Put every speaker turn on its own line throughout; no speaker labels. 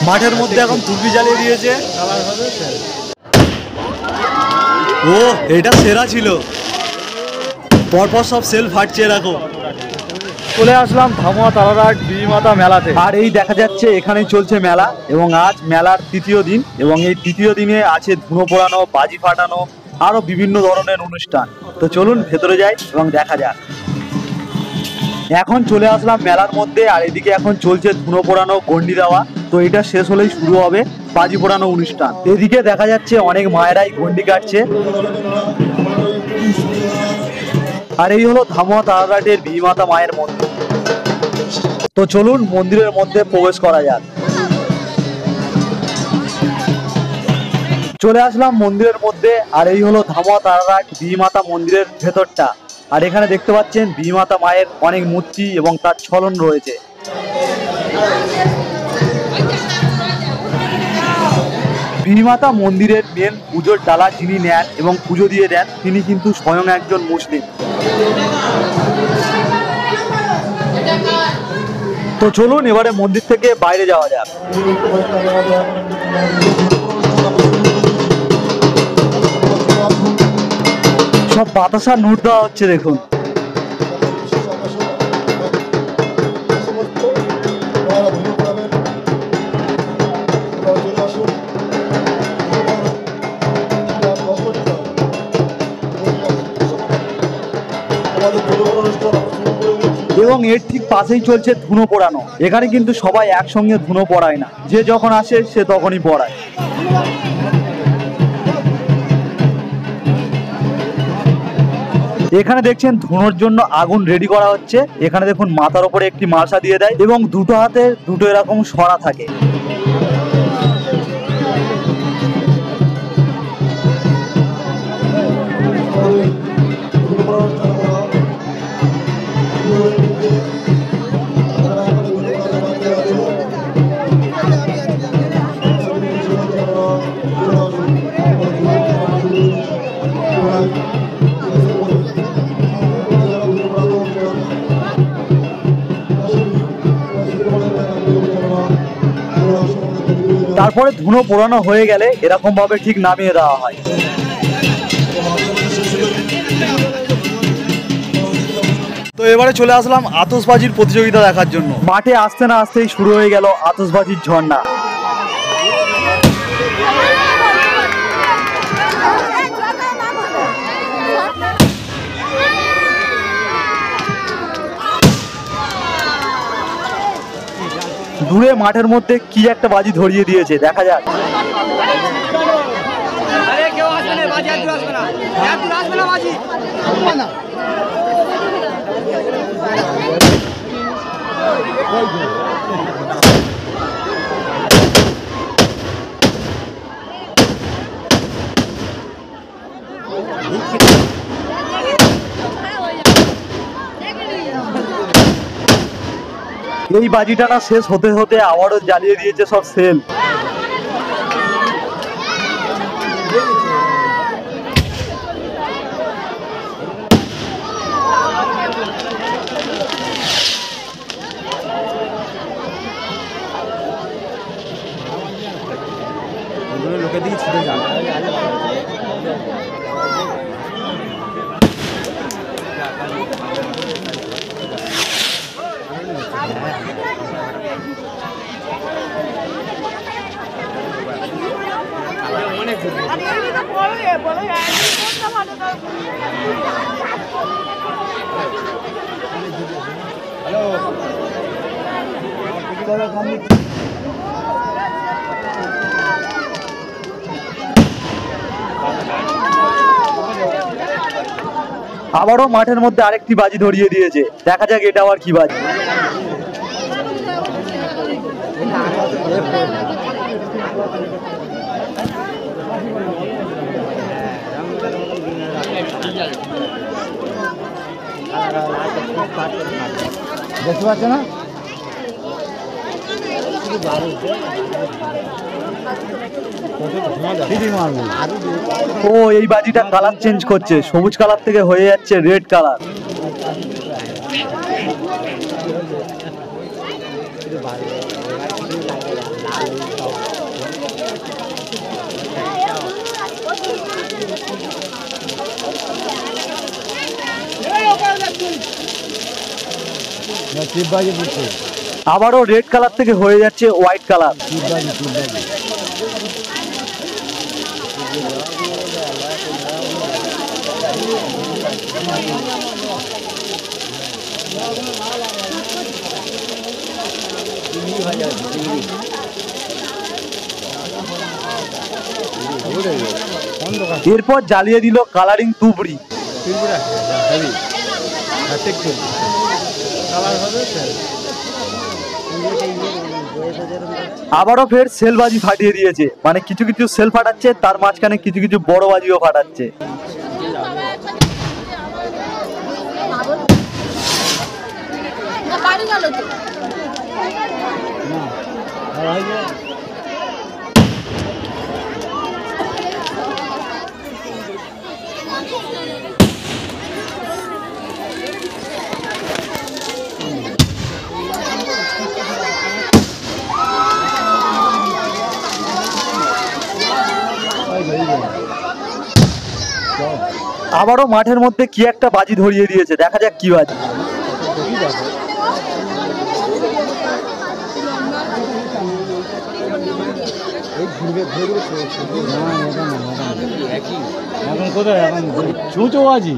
মাঠের মধ্যে এখন তুলবি জ্বালিয়ে দিয়েছে। ও এটা সেরা ছিল, পরপর সব সেল ফাটছে। এরকম চলে আসলাম ধামুয়া তারারহাট বিবিমাতা মেলাতে। আর এই দেখা যাচ্ছে এখানেই চলছে মেলা, এবং আজ মেলার তৃতীয় দিন, এবং এই তৃতীয় দিনে আছে ধুনো পোড়ানো, বাজি ফাটানো, আরো বিভিন্ন ধরনের অনুষ্ঠান। তো চলুন ভেতরে যাই এবং দেখা যাক। এখন চলে আসলাম মেলার মধ্যে, আর এদিকে এখন চলছে ধুনো পোড়ানো, গন্ডি দেওয়া। তো এটা শেষ হলেই শুরু হবে বাজি পোড়ানো অনুষ্ঠান। এদিকে দেখা যাচ্ছে অনেক মায়েরাই গন্ডি কাটছে। আর এই হলো ধামুয়া তারারহাটের বিবিমাতা মায়ের মন্দির। তো চলুন মন্দিরের মধ্যে প্রবেশ করা যাক। চলে আসলাম মন্দিরের মধ্যে, আর এই হলো ধামুয়া তারারহাট বিবিমাতা মন্দিরের ভেতরটা। আর এখানে দেখতে পাচ্ছেন বিবিমাতা মায়ের অনেক মূর্তি এবং তার ছলন রয়েছে। বিবিমাতা মন্দিরের মেন পুজোর ডালা যিনি নেন এবং পুজো দিয়ে দেন, তিনি কিন্তু স্বয়ং একজন মুসলিম। তো চলুন এবারে মন্দির থেকে বাইরে যাওয়া যাক। সব বাতাসার নোট দেওয়া হচ্ছে দেখুন। এবং এর ঠিক পাশেই চলছে ধুনো পোড়ানো। এখানে কিন্তু সবাই একসঙ্গে ধুনো পড়ায় না, যে যখন আসে সে তখনই পড়ায়। এখানে দেখছেন ধুনোর জন্য আগুন রেডি করা হচ্ছে। এখানে দেখুন মাথার উপরে একটি মালসা দিয়ে দেয় এবং দুটো হাতে দুটো এরকম সরা থাকে। তারপরে ধুনো পোড়ানো হয়ে গেলে এরকম ভাবে ঠিক নামিয়ে দেওয়া হয়। তো এবারে চলে আসলাম আতশবাজির প্রতিযোগিতা দেখার জন্য। মাঠে আসতে না আসতেই শুরু হয়ে গেল আতশবাজির ঝর্ণা। দূরে মাঠের মধ্যে কি একটা বাজি ধরিয়ে দিয়েছে, দেখা যাক। এই বাজিটা না শেষ হতে হতে আবারও জ্বালিয়ে দিয়েছে সব সেল। লোকের দিকে ছুটে যান। আবারও মাঠের মধ্যে আরেকটি বাজি ধরিয়ে দিয়েছে, দেখা যাক এটা আবার কি বাজি। দেখতে পাচ্ছ না? ও এই বাজিটা কালার চেঞ্জ করছে, সবুজ কালার থেকে হয়ে যাচ্ছে রেড কালার। আবারও রেড কালার থেকে হয়ে যাচ্ছে হোয়াইট কালার। এরপর জ্বালিয়ে দিল কালারিং তুবড়ি। আবারও ফের সেলবাজি ফাটিয়ে দিয়েছে, মানে কিছু কিছু সেল ফাটাচ্ছে, তার মাঝখানে কিছু কিছু বড় বাজিও ফাটাচ্ছে। আবারও মাঠের মধ্যে কি একটা বাজি ধরিয়ে দিয়েছে, দেখা যাক কি বাজি।
এখন কোথায় এখন চুঁচো বাজি।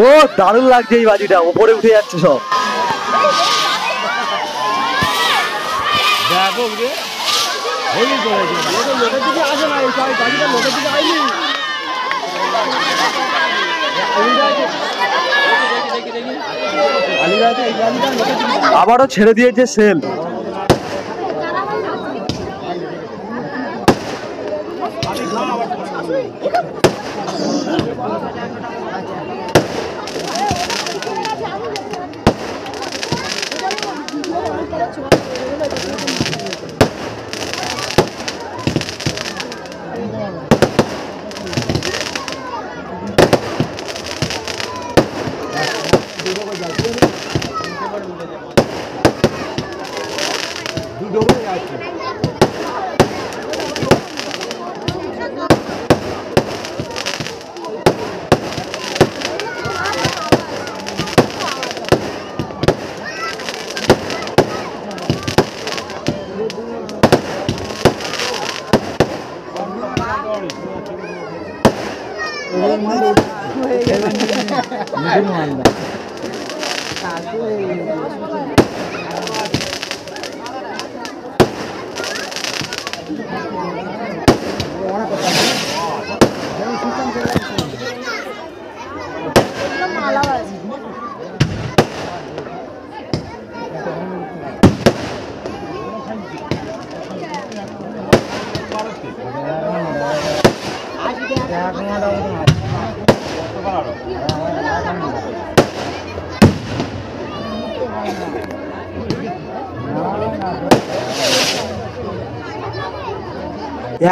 ও দারুণ লাগছে এই বাজিটা, ওপরে উঠে যাচ্ছে সব। আবারও ছেড়ে দিয়েছে সেল।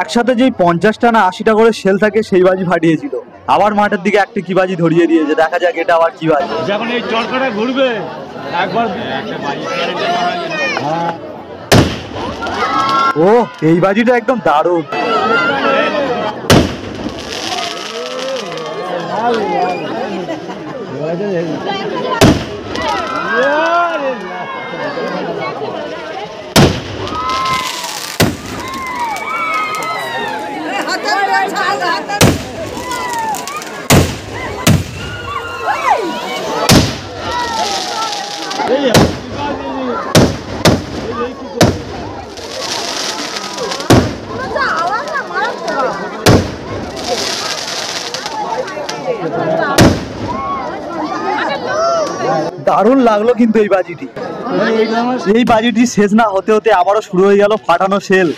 একসাথে যেই 50টা না 80টা করে সেল থাকে সেই বাজি ফাটিয়েছিল। আবার মাঠের দিকে একটা কি বাজি ধরিয়ে দিয়েছে, দেখা যাক এটা আবার কি বাজি।
যখন এই চরকাটা ঘুরবে একবার
ও এই বাজিটা একদম দারুণ। দারুণ লাগলো কিন্তু এই বাজিটি। এই বাজিটি শেষ না হতে হতে আবারও শুরু হয়ে গেল ফাটানো সেল।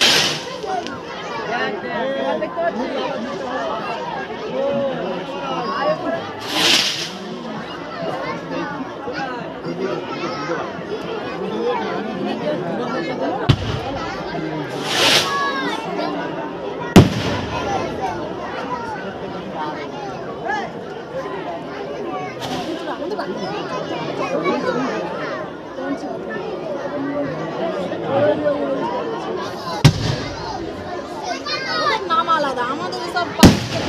নাম আলাদা, আমাদের সব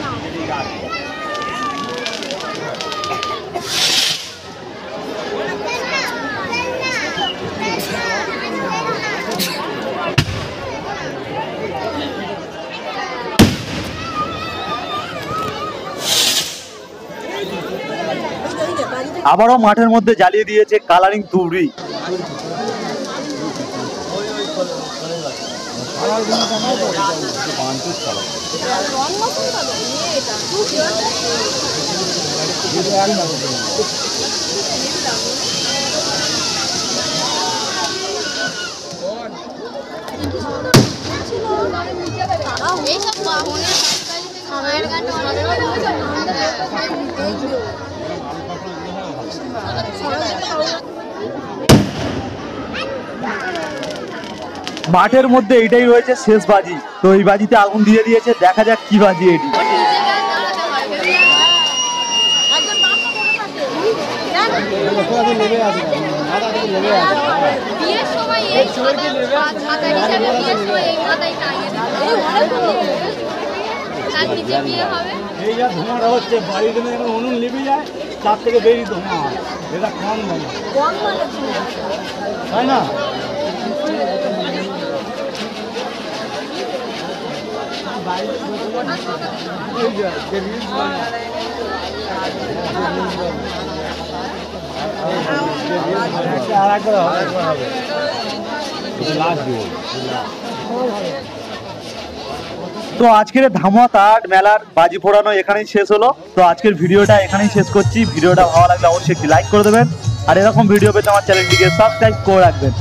নাম
আবারও মাঠের মধ্যে জ্বালিয়ে দিয়েছে কালারিং তুবড়ি। মাঠের মধ্যে এটাই রয়েছে শেষ বাজি। তো এই বাজিতে আগুন দিয়ে দিয়েছে, দেখা যাক কি বাজি এটি।
এই যা ধোঁয়াটা হচ্ছে বাড়িতে যখন উনুন লিপে যায় তার থেকে বেশি ধোঁয়া হয়, এটা কম মানে তাই না?
তো আজকের ধামুয়া তারাহাট মেলার বাজি ফোড়ানো এখানেই শেষ হলো। তো আজকের ভিডিওটা এখানেই শেষ করছি। ভিডিওটা ভালো লাগলে অবশ্যই একটি লাইক করে দেবেন, আর এরকম ভিডিও পেতে আমার চ্যানেলটিকে সাবস্ক্রাইব করে রাখবেন।